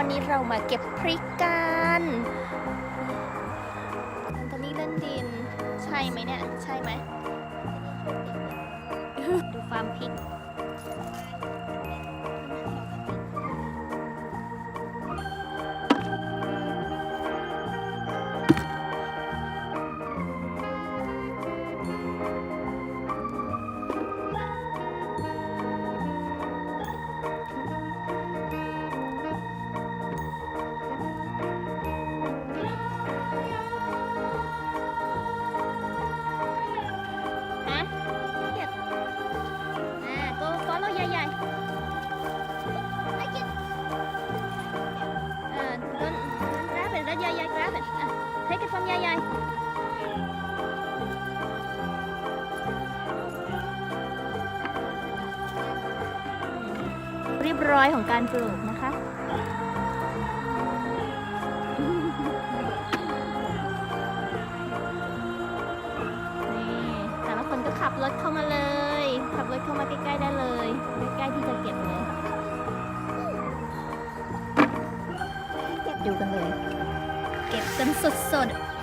วันนี้เรามาเก็บพริกกันตอนนี้เล่นดินใช่ไหมเนี่ยใช่ไหม ดูฟาร์มพริกgrab it. Take it from Yaya. เรียบร้อยของการปลูกนะคะนี่แต่ละคนก็ขับรถเข้ามาเลยขับรถเข้ามาใกล้ๆได้เลยใกล้ๆที่จะเก็บเลยเก็บดูกันเลยเก็บกันสดๆ